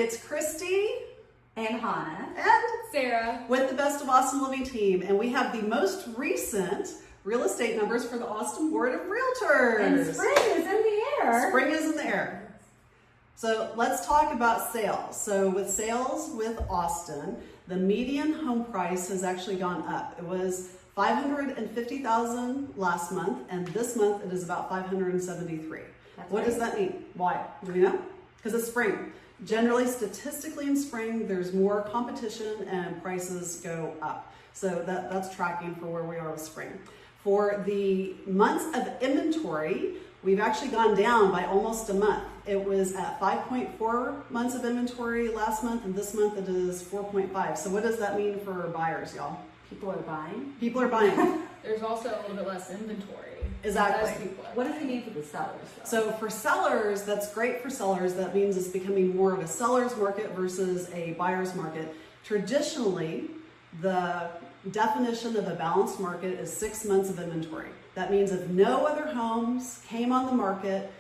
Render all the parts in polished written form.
It's Christy and Hannah and Sarah with the Best of Austin Living team, and we have the most recent real estate numbers for the Austin Board of Realtors. And spring is in the air. Spring is in the air. So let's talk about sales. So with sales with Austin, the median home price has actually gone up. It was $550,000 last month, and this month it is about $573,000. What does that mean? Why? Do we know? Because it's spring. Generally, statistically in spring, there's more competition and prices go up. So that's tracking for where we are with spring. For the months of inventory, we've actually gone down by almost a month. It was at 5.4 months of inventory last month, and this month it is 4.5. So what does that mean for buyers, y'all? People are buying. People are buying. There's also a little bit less inventory. Exactly. What does it mean for the sellers, though? So for sellers, that's great for sellers. That means it's becoming more of a seller's market versus a buyer's market. Traditionally, the definition of a balanced market is 6 months of inventory. That means if no other homes came on the market,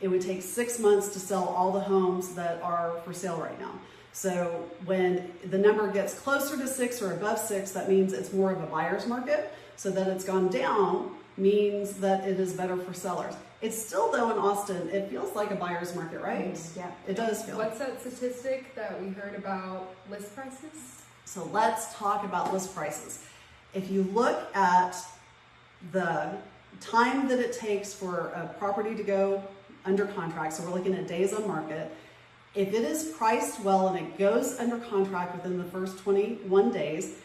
it would take 6 months to sell all the homes that are for sale right now. So when the number gets closer to 6 or above 6, that means it's more of a buyer's market. So that it's gone down means that it is better for sellers. It's still, though, in Austin, it feels like a buyer's market, right? Yeah. It does feel. What's that statistic that we heard about list prices? So let's talk about list prices. If you look at the time that it takes for a property to go under contract, so we're looking at days on market, if it is priced well and it goes under contract within the first 21 days,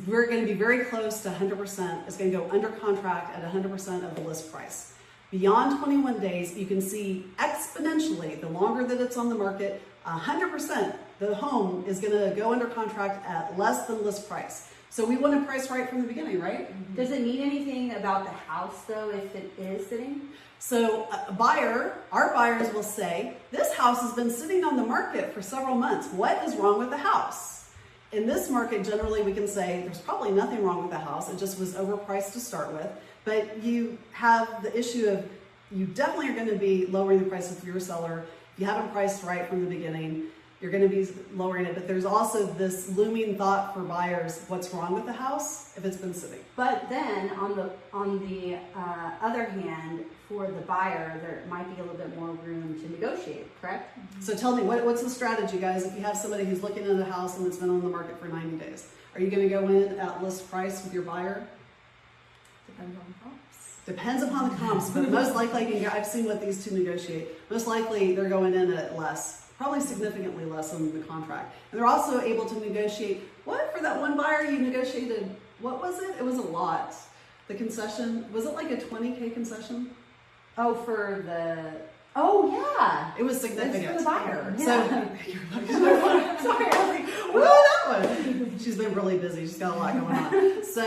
we're going to be very close to 100%. It's going to go under contract at 100% of the list price. Beyond 21 days, you can see exponentially, the longer that it's on the market, 100%, the home is going to go under contract at less than list price. So we want to price right from the beginning, right? Mm-hmm. Does it mean anything about the house, though, if it is sitting? So our buyers will say, this house has been sitting on the market for several months. What is wrong with the house? In this market, generally, we can say there's probably nothing wrong with the house. It just was overpriced to start with. But you have the issue of, you definitely are going to be lowering the price if you're a seller. If you haven't priced right from the beginning, you're going to be lowering it. But there's also this looming thought for buyers, what's wrong with the house if it's been sitting? But then on the other hand, for the buyer, there might be a little bit more room to negotiate, correct? So tell me, what's the strategy, guys, if you have somebody who's looking at a house and it's been on the market for 90 days? Are you going to go in at list price with your buyer? Depends on the comps. Depends upon the comps, but most likely, I've seen what these two negotiate. Most likely, they're going in at less, probably significantly less than the contract. And they're also able to negotiate, for that one buyer you negotiated, what was it? It was a lot. The concession, was it like a 20K concession? Oh, yeah. It was significant. It's for the buyer. So, Sorry, I was like, that one. She's been really busy. She's got a lot going on. So,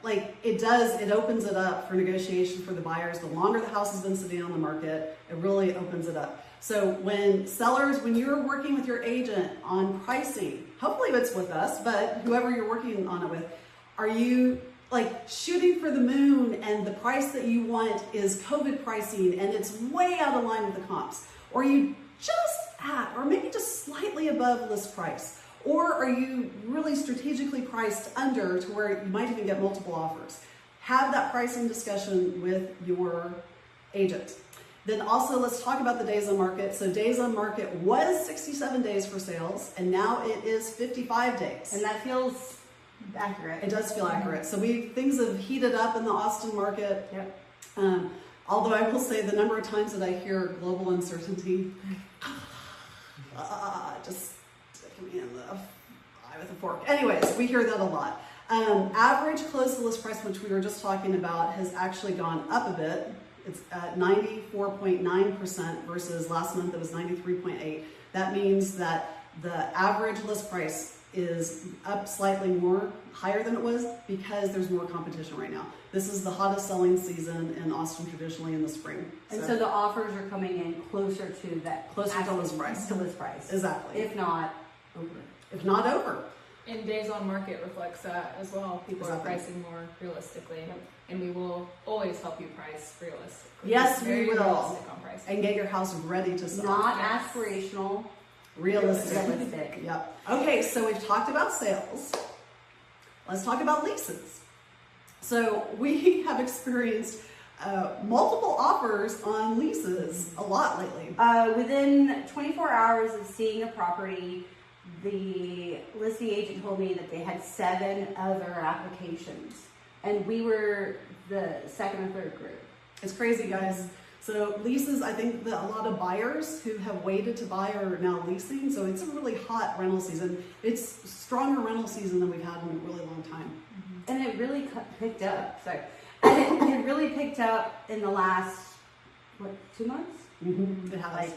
it opens it up for negotiation for the buyers. The longer the house has been sitting on the market, it really opens it up. So when you're working with your agent on pricing, hopefully it's with us, but whoever you're working on it with, are you shooting for the moon and the price that you want is COVID pricing and it's way out of line with the comps? Or are you just at, or maybe just slightly above list price? Or are you really strategically priced under to where you might even get multiple offers? Have that pricing discussion with your agent. Then also let's talk about the days on market. So days on market was 67 days for sales and now it is 55 days. and that feels accurate. It does feel accurate. So things have heated up in the Austin market. Yep. Although I will say the number of times that I hear global uncertainty, just sticking me in the eye with a fork. Anyways, we hear that a lot. Average close to list price, which we were just talking about, has actually gone up a bit. It's at 94.9% versus last month it was 93.8. That means that the average list price is up slightly more, higher than it was, because there's more competition right now. This is the hottest selling season in Austin traditionally in the spring. And so the offers are coming in closer to that. Closer to list price. To list price. Exactly. If not over. If not over. And days on market reflects that as well. People are pricing more realistically. And we will always help you price realistically. Yes, we Very will. realistic on pricing. And get your house ready to sell. Not aspirational. Realistic. Yep. Okay, so we've talked about sales. Let's talk about leases. So we have experienced multiple offers on leases a lot lately. Within 24 hours of seeing a property, the listing agent told me that they had 7 other applications, and we were the second or third group. It's crazy, guys. So leases, I think that a lot of buyers who have waited to buy are now leasing. So it's a really hot rental season. It's stronger rental season than we've had in a really long time. And it really picked up. Sorry. And it really picked up in the last, 2 months? It has. Like,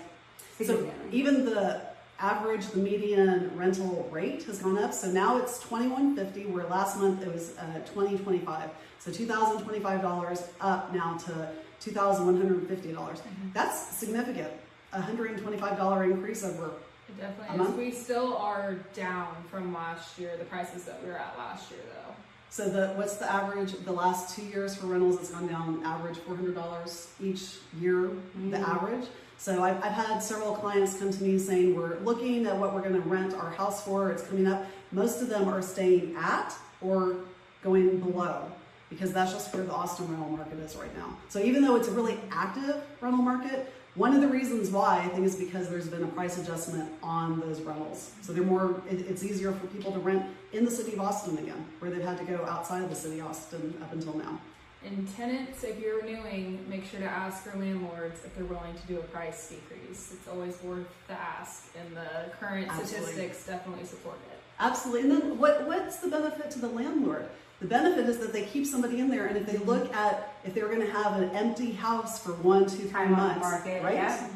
So significantly. even the average, the median rental rate has gone up. So now it's $2,150, where last month it was $2,025. So $2,025 up now to $2,150. That's significant. $125 increase over It a definitely month. is. We still are down from last year, the prices that we were at last year though. So what's the average? The last 2 years for rentals, it's gone down average $400 each year, the average. So I've had several clients come to me saying, we're looking at what we're going to rent our house for. It's coming up. Most of them are staying at or going below, because that's just where the Austin rental market is right now. So even though it's a really active rental market, one of the reasons why I think is because there's been a price adjustment on those rentals. So they're more, it's easier for people to rent in the city of Austin again, where they've had to go outside of the city of Austin up until now. And tenants, if you're renewing, make sure to ask your landlords if they're willing to do a price decrease. It's always worth the ask, and the current Absolutely. statistics definitely support it. Absolutely. And then what's the benefit to the landlord? The benefit is that they keep somebody in there, and if they look at if they're going to have an empty house for 1, 2, 3 Time on the months, market, right? yeah.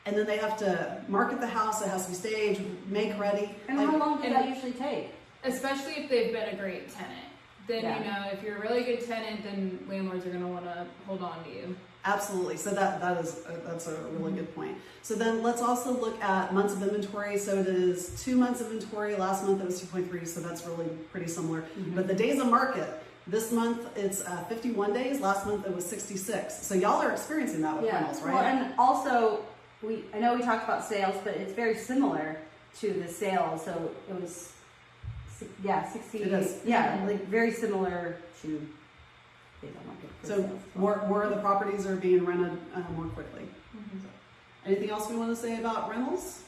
And then they have to market the house, it has to be staged, make ready. And how long does that usually take? Especially if they've been a great tenant. Then, Yeah. you know, if you're a really good tenant, then landlords are going to want to hold on to you. Absolutely. So that's a really good point. So then let's also look at months of inventory. So it is 2 months of inventory. Last month it was 2.3, so that's really pretty similar. But the days on market, this month it's 51 days. Last month it was 66. So y'all are experiencing that with rentals, right? Well, and also, I know we talked about sales, but it's very similar to the sales. So it was, 60. It is. Yeah, like very similar to days on market for So sales. more of the properties are being rented more quickly. So, anything else we want to say about rentals?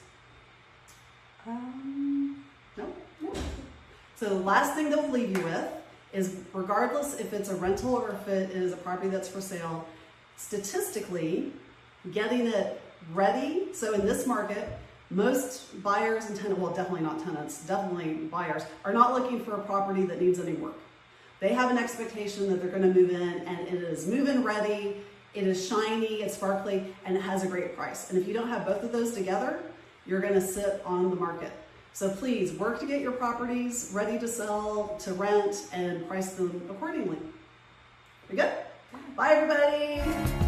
No? So the last thing that we'll leave you with is, regardless if it's a rental or if it is a property that's for sale, statistically, getting it ready. So in this market, most buyers and tenants, well, definitely not tenants, definitely buyers, are not looking for a property that needs any work. They have an expectation that they're going to move in, and it is move-in ready, it is shiny, it's sparkly, and it has a great price. And if you don't have both of those together, you're going to sit on the market. So please work to get your properties ready to sell, to rent, and price them accordingly. We good? Bye, everybody.